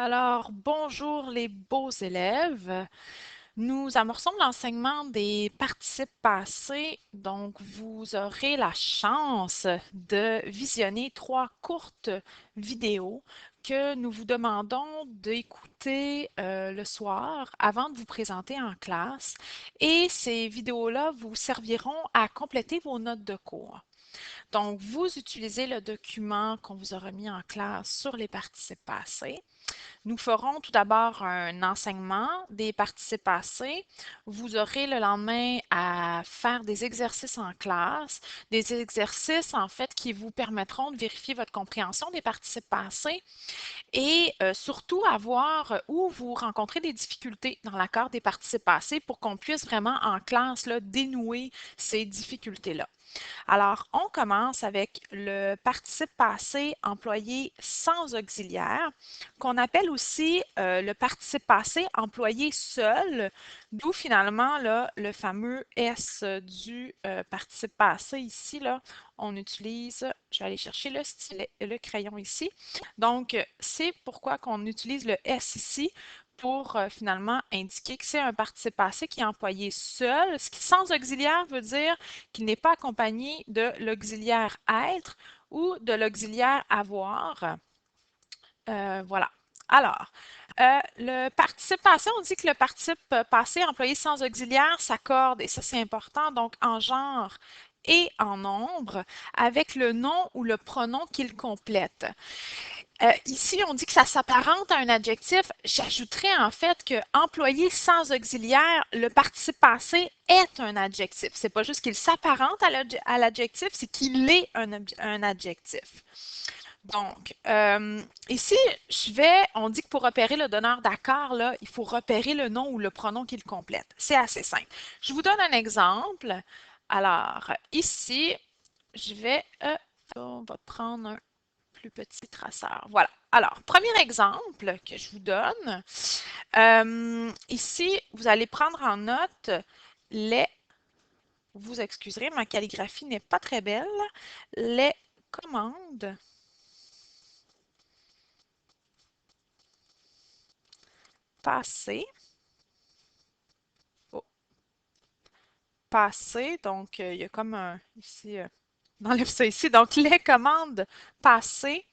Alors, bonjour les beaux élèves. Nous amorçons l'enseignement des participes passés, donc vous aurez la chance de visionner 3 courtes vidéos que nous vous demandons d'écouter le soir avant de vous présenter en classe. Et ces vidéos-là vous serviront à compléter vos notes de cours. Donc, vous utilisez le document qu'on vous aura mis en classe sur les participes passés. Nous ferons tout d'abord un enseignement des participes passés. Vous aurez le lendemain à faire des exercices en classe, des exercices en fait qui vous permettront de vérifier votre compréhension des participes passés et surtout à voir où vous rencontrez des difficultés dans l'accord des participes passés pour qu'on puisse vraiment en classe là, dénouer ces difficultés-là. Alors, on commence avec le participe passé employé sans auxiliaire, qu'on appelle aussi le participe passé employé seul, d'où finalement là, le fameux S du participe passé ici. Là, on utilise, je vais aller chercher le stylet, le crayon ici. Donc, c'est pourquoi qu'on utilise le S ici pour finalement indiquer que c'est un participe passé qui est employé seul, ce qui sans auxiliaire veut dire qu'il n'est pas accompagné de l'auxiliaire être ou de l'auxiliaire avoir. Voilà. Alors, le participe passé, on dit que le participe passé employé sans auxiliaire s'accorde, et ça c'est important, donc en genre et en nombre, avec le nom ou le pronom qu'il complète. Ici, on dit que ça s'apparente à un adjectif. J'ajouterais en fait que employé sans auxiliaire, le participe passé est un adjectif. C'est pas juste qu'il s'apparente à l'adjectif, c'est qu'il est un adjectif. Donc, ici, on dit que pour repérer le donneur d'accord, là, il faut repérer le nom ou le pronom qu'il complète. C'est assez simple. Je vous donne un exemple. Alors, ici, on va prendre un plus petit traceur. Voilà. Alors, premier exemple que je vous donne. Ici, vous allez prendre en note les, vous excuserez, ma calligraphie n'est pas très belle, les commandes passées. Oh, passées, donc il y a comme un, ici, on enlève ça ici. Donc, les commandes passées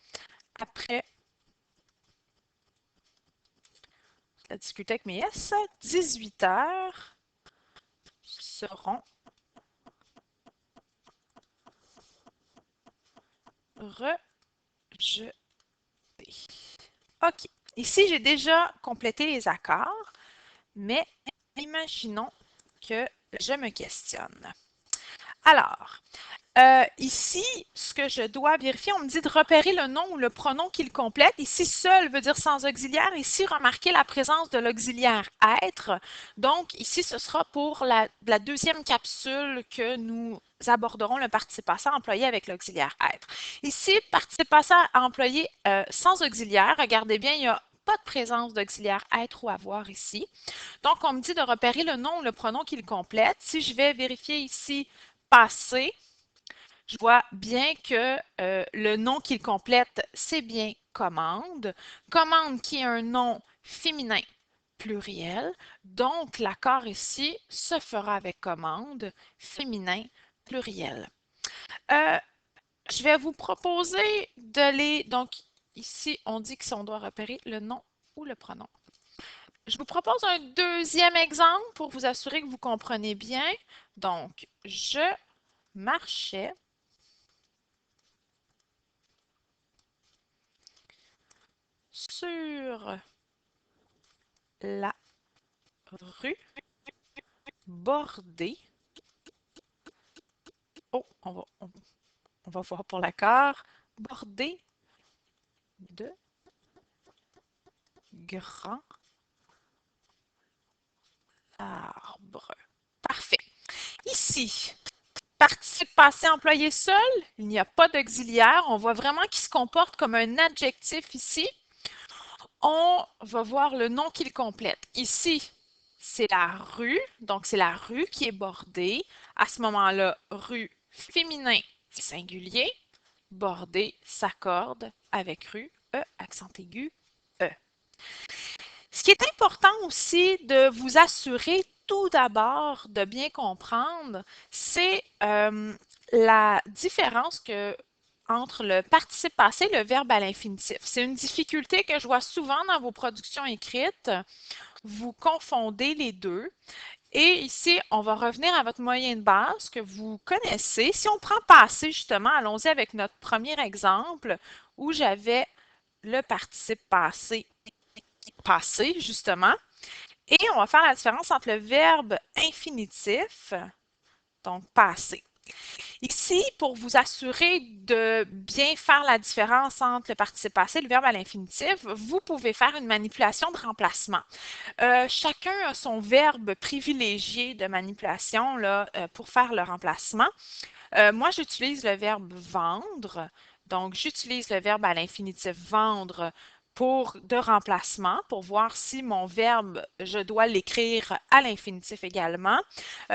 après la discuter avec mes S, 18 heures seront rejetées. OK. Ici, j'ai déjà complété les accords, mais imaginons que je me questionne. Alors, ici, ce que je dois vérifier, on me dit de repérer le nom ou le pronom qu'il complète. Ici, seul veut dire sans auxiliaire. Ici, remarquez la présence de l'auxiliaire être. Donc, ici, ce sera pour la deuxième capsule que nous aborderons le participe passé employé avec l'auxiliaire être. Ici, participe passé employé sans auxiliaire. Regardez bien, il n'y a pas de présence d'auxiliaire être ou avoir ici. Donc, on me dit de repérer le nom ou le pronom qu'il complète. Si je vais vérifier ici passé, je vois bien que le nom qu'il complète, c'est bien commande. Commande qui est un nom féminin pluriel. Donc, l'accord ici se fera avec commande féminin pluriel. Euh, je vais vous proposer de les... Donc, ici, on dit que si on doit repérer le nom ou le pronom. Je vous propose un deuxième exemple pour vous assurer que vous comprenez bien. Donc, je marchais sur la rue bordée. Oh, on va voir pour l'accord. Bordée de grands arbres. Parfait. Ici, participe passé employé seul, il n'y a pas d'auxiliaire. On voit vraiment qu'il se comporte comme un adjectif ici. On va voir le nom qu'il complète. Ici, c'est la rue, donc c'est la rue qui est bordée. À ce moment-là, rue féminin singulier, bordée s'accorde avec rue, E, accent aigu, E. Ce qui est important aussi de vous assurer tout d'abord de bien comprendre, c'est la différence entre le participe passé et le verbe à l'infinitif. C'est une difficulté que je vois souvent dans vos productions écrites. Vous confondez les deux. Et ici, on va revenir à votre moyen de base que vous connaissez. Si on prend passé, justement, allons-y avec notre premier exemple où j'avais le participe passé, justement. Et on va faire la différence entre le verbe infinitif, donc passé. Ici, pour vous assurer de bien faire la différence entre le participe passé et le verbe à l'infinitif, vous pouvez faire une manipulation de remplacement. Chacun a son verbe privilégié de manipulation là, pour faire le remplacement. Moi, j'utilise le verbe vendre. Donc, j'utilise le verbe à l'infinitif vendre pour de remplacement, pour voir si mon verbe, je dois l'écrire à l'infinitif également.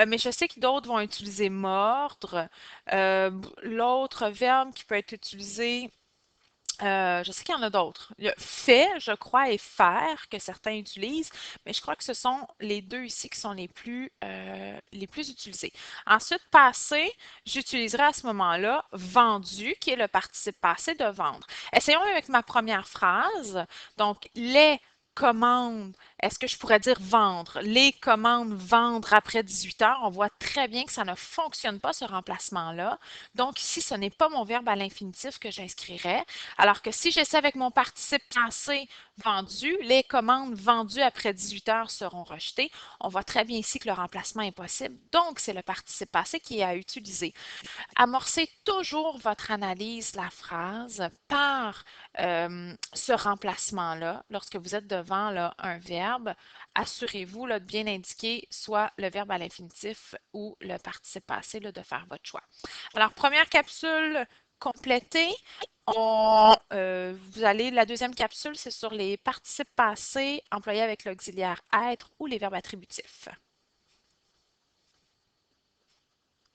Mais je sais que d'autres vont utiliser mordre. L'autre verbe qui peut être utilisé je sais qu'il y en a d'autres. Il y a fait, je crois, et faire que certains utilisent, mais je crois que ce sont les deux ici qui sont les plus utilisés. Ensuite, passé, j'utiliserai à ce moment-là vendu, qui est le participe passé de vendre. Essayons avec ma première phrase. Donc, les commandes, est-ce que je pourrais dire vendre? Les commandes vendre après 18 heures, on voit très bien que ça ne fonctionne pas ce remplacement-là. Donc ici, ce n'est pas mon verbe à l'infinitif que j'inscrirais. Alors que si j'essaie avec mon participe passé vendu, les commandes vendues après 18 heures seront rejetées. On voit très bien ici que le remplacement est possible. Donc, c'est le participe passé qui est à utiliser. Amorcez toujours votre analyse de la phrase par ce remplacement-là. Lorsque vous êtes devant là, un verbe, assurez-vous là, de bien indiquer soit le verbe à l'infinitif ou le participe passé, là, de faire votre choix. Alors, première capsule complétée. La deuxième capsule, c'est sur les participes passés employés avec l'auxiliaire être ou les verbes attributifs.